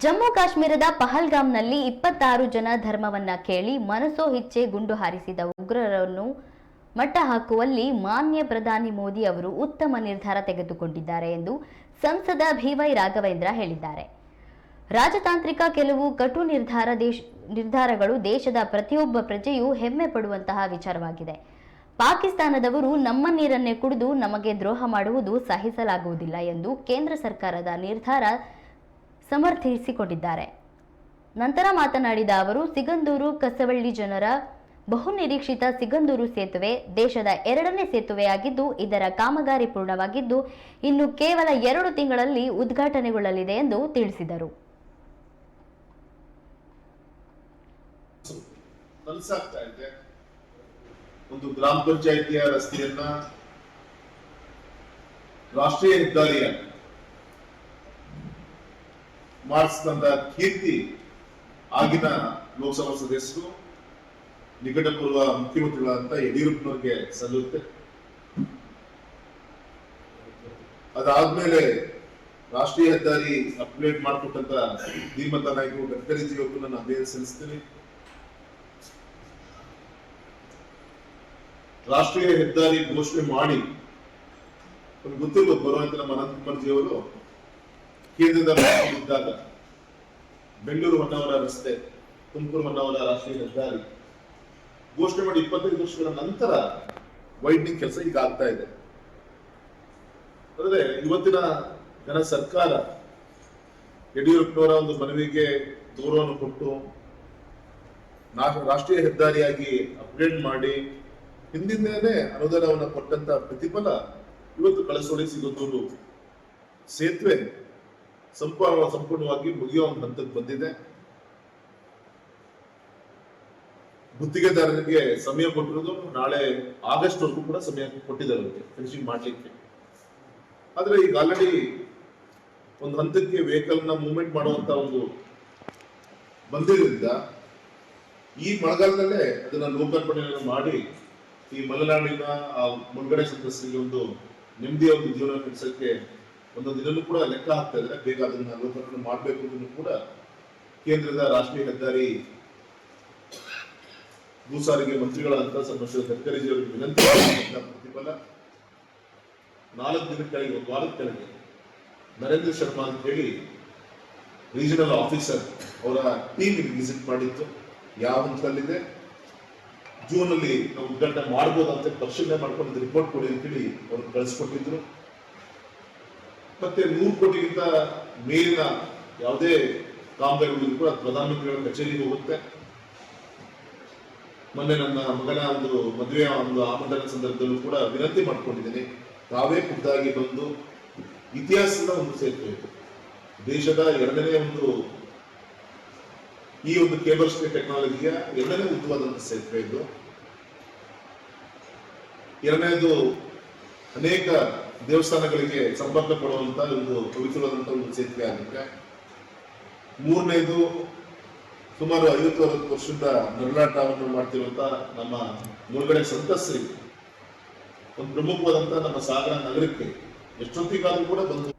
ಜಮ್ಮು ಕಾಶ್ಮೀರದ ಪಹಲ್ಗಾಮ್ನಲ್ಲಿ 26 ಜನ ಧರ್ಮವನ್ನ ಕೇಳಿ ಮನಸೋ ಇಚ್ಛೆ ಗುಂಡು ಹಾರಿಸಿದ ಉಗ್ರರನ್ನು ಮಟ್ಟ ಹಾಕುವಲ್ಲಿ ಮಾನ್ಯ ಪ್ರಧಾನಿ ಮೋದಿ ಅವರು ಉತ್ತಮ ನಿರ್ಧಾರ ತೆಗೆದುಕೊಂಡಿದ್ದಾರೆ ಎಂದು ಸಂಸದ ಬಿವೈ ರಾಘವೇಂದ್ರ ಹೇಳಿದ್ದಾರೆ. ರಾಜತಾಂತ್ರಿಕ ಕೆಲವು ಕಟು ನಿರ್ಧಾರಗಳು ದೇಶದ ಪ್ರತಿಯೊಬ್ಬ ಪ್ರಜೆಯೂ ಹೆಮ್ಮೆ ಪಡುವಂತಹ ವಿಚಾರವಾಗಿದೆ. ಪಾಕಿಸ್ತಾನದವರು ನಮ್ಮ ನೀರನ್ನೇ ಕುಡಿದು ನಮಗೆ ದ್ರೋಹ ಮಾಡುವುದು ಸಹಿಸಲಾಗುವುದಿಲ್ಲ ಎಂದು ಕೇಂದ್ರ ಸರ್ಕಾರದ ನಿರ್ಧಾರ ಸಮರ್ಥಿಸಿಕೊಂಡಿದ್ದಾರೆ. ನಂತರ ಮಾತನಾಡಿದ ಅವರು, ಸಿಗಂದೂರು ಕಸವಳ್ಳಿ ಜನರ ಬಹುನಿರೀಕ್ಷಿತ ಸಿಗಂದೂರು ಸೇತುವೆ ದೇಶದ 2ನೇ ಸೇತುವೆಯಾಗಿದ್ದು, ಇದರ ಕಾಮಗಾರಿ ಪೂರ್ಣವಾಗಿದ್ದು ಇನ್ನು ಕೇವಲ 2 ತಿಂಗಳಲ್ಲಿ ಉದ್ಘಾಟನೆಗೊಳ್ಳಲಿದೆ ಎಂದು ತಿಳಿಸಿದರು. ಒಂದು ಗ್ರಾಮ ಪಂಚಾಯಿತಿಯ ರಸ್ತೆಯನ್ನ ರಾಷ್ಟ್ರೀಯ ಹೆದ್ದಾರಿಯ ಮಾಡಿಸಿದಂತ ಕೀರ್ತಿ ಆಗಿನ ಲೋಕಸಭಾ ಸದಸ್ಯರು ನಿಕಟಪೂರ್ವ ಮುಖ್ಯಮಂತ್ರಿಗಳಂತ ಯಡಿಯೂರಪ್ಪನವರಿಗೆ ಸಲ್ಲುತ್ತೆ. ಅದಾದ್ಮೇಲೆ ರಾಷ್ಟ್ರೀಯ ಹೆದ್ದಾರಿ ಅಪ್ಗ್ರೇಡ್ ಮಾಡಿಕೊಟ್ಟಂತ ಧೀಮಂತ ನಾಯಕರು ಗಡ್ಕರಿ ಜಿಯವರಿಗೂ ನಾನು ಅಭಿನಂದನೆ ಸಲ್ಲಿಸ್ತೀನಿ. ರಾಷ್ಟ್ರೀಯ ಹೆದ್ದಾರಿ ಘೋಷಣೆ ಮಾಡಿ ಗೊತ್ತಿರ್ಬೋದು, ಬರುವಂತ ನಮ್ಮ ಅನಂತಕುಮಾರ್ ಜಿಯವರು ಕೇಂದ್ರದ ಇದ್ದಾಗ ಬೆಂಗಳೂರು ಹೊನ್ನಾವರ ರಸ್ತೆ, ತುಮಕೂರು ಹೊನ್ನಾವರ ರಾಷ್ಟ್ರೀಯ ಹೆದ್ದಾರಿ ಘೋಷಣೆ ಮಾಡಿ 25 ವರ್ಷಗಳ ನಂತರ ವೈಡ್ನಿಂಗ್ ಕೆಲಸ ಈಗ ಆಗ್ತಾ ಇದೆ. ಅಂದ್ರೆ ಇವತ್ತಿನ ಜನ ಸರ್ಕಾರ ಯಡಿಯೂರಪ್ಪನವರ ಒಂದು ಮನವಿಗೆ ಗೌರವವನ್ನು ಕೊಟ್ಟು ರಾಷ್ಟ್ರೀಯ ಹೆದ್ದಾರಿಯಾಗಿ ಅಪ್ಗ್ರೇಡ್ ಮಾಡಿ ಹಿಂದಿನೇನೆ ಅನುದಾನವನ್ನು ಕೊಟ್ಟಂತ ಪ್ರತಿಫಲ ಇವತ್ತು ಕಳಸೋಳಿ ಸಿಗಂದೂರು ಸೇತುವೆ ಸಂಪೂರ್ಣವಾಗಿ ಮುಗಿಯುವ ಒಂದು ಹಂತಕ್ಕೆ ಬಂದಿದೆ. ಗುತ್ತಿಗೆದಾರರಿಗೆ ಸಮಯ ಕೊಟ್ಟಿರೋದು ನಾಳೆ ಆಗಸ್ಟ್ ವರೆಗೂ ಕೂಡ ಸಮಯ ಕೊಟ್ಟಿದ್ದಾರೆ ಫಿನಿಶಿಂಗ್ ಮಾಡ್ಲಿಕ್ಕೆ. ಆದ್ರೆ ಈಗ ಆಲ್ರೆಡಿ ಒಂದು ಹಂತಕ್ಕೆ ವೆಹಿಕಲ್ ನ ಮೂವ್ಮೆಂಟ್ ಮಾಡುವಂತ ಒಂದು ಬಂದಿರೋದ್ರಿಂದ ಈ ಮಳೆಗಾಲದಲ್ಲೇ ಅದನ್ನ ಲೋಕಾರ್ಪಣೆಯನ್ನು ಮಾಡಿ ಈ ಮಲೆನಾಡಿನ ಮುಳುಗಡೆ ಸಂತ್ರಸ್ತರಿಗೆ ಒಂದು ನೆಮ್ಮದಿಯ ಒಂದು ಜೀವನ ನಡೆಸಕ್ಕೆ ಒಂದೊಂದು ದಿನನೂ ಕೂಡ ಲೆಕ್ಕ ಹಾಕ್ತಾ ಇದ್ದಾರೆ. ಬೇಗ ಅದನ್ನ ಲೋಕಾರ್ಪಣೆ ಮಾಡಬೇಕು ಅಂತ ಕೂಡ ಕೇಂದ್ರದ ರಾಷ್ಟ್ರೀಯ ಹೆದ್ದಾರಿ ಭೂ ಸಾರಿಗೆ ಮಂತ್ರಿಗಳಂತ ಸನ್ಮಾನ್ಯ ಗಡ್ಕರಿ ಅವರಿಗೆ ವಿನಂತಿ ಪ್ರತಿಫಲ 4 ದಿನದ ಕೆಳಗೆ, 1 ವಾರದ ಕೆಳಗೆ ನರೇಂದ್ರ ಶರ್ಮಾ ಅಂತ ಹೇಳಿ ರೀಜನಲ್ ಆಫೀಸರ್ ಅವರ ಟೀಮ್ ವಿಸಿಟ್ ಮಾಡಿತ್ತು. ಯಾವ ಹಂತದಲ್ಲಿದೆ, ಜೂನ್ ಅಲ್ಲಿ ನಾವು ಉದ್ಘಾಟನೆ ಮಾಡಬಹುದಂತ ಪರಿಶೀಲನೆ ಮಾಡ್ಕೊಂಡು ರಿಪೋರ್ಟ್ ಕೊಡಿ ಅಂತೇಳಿ ಅವ್ರಿಗೆ ಕಳಿಸ್ಕೊಟ್ಟಿದ್ರು. ಮತ್ತೆ 100 ಕೋಟಿಗಿಂತ ಮೇಲಿನ ಯಾವುದೇ ಕಾಮಗಾರಿಗಳು ಕೂಡ ಪ್ರಧಾನಮಂತ್ರಿಗಳ ಕಚೇರಿಗೆ ಹೋಗುತ್ತೆ. ಮೊನ್ನೆ ನನ್ನ ಮಗನ ಒಂದು ಮದುವೆಯ ಒಂದು ಆಮಂತ್ರಣ ಸಂದರ್ಭದಲ್ಲೂ ಕೂಡ ವಿನಂತಿ ಮಾಡ್ಕೊಂಡಿದ್ದೀನಿ, ತಾವೇ ಖುದ್ದಾಗಿ ಬಂದು ಇತಿಹಾಸದ ಒಂದು ಸೇತುವೆ ಇದು, ದೇಶದ 2ನೇ ಒಂದು ಈ ಒಂದು ಕೇಬಲ್ ಸ್ಟೇ ಟೆಕ್ನಾಲಜಿಯ 2ನೇ ಉದ್ದವಾದಂತ ಸೇತುವೆ ಇದು. 2ನೇದು ಅನೇಕ ದೇವಸ್ಥಾನಗಳಿಗೆ ಸಂಪರ್ಕ ಕೊಡುವಂತ ಒಂದು ಪವಿತ್ರವಾದಂತ ಒಂದು ಸೇತುವೆ ಆಗುತ್ತೆ. 3ನೇದು ಸುಮಾರು 50-60 ವರ್ಷದ ನರಳಾಟವನ್ನು ಮಾಡ್ತಿರುವಂತ ನಮ್ಮ ಮುಳುಗಡೆ ಸಂತ್ರಸ್ತರಿಗೆ ಒಂದು ಪ್ರಮುಖವಾದಂತ ನಮ್ಮ ಸಾಗರ ನಗರಕ್ಕೆ ಎಷ್ಟೊತ್ತಿಗಾದ್ರೂ ಕೂಡ ಬಂದು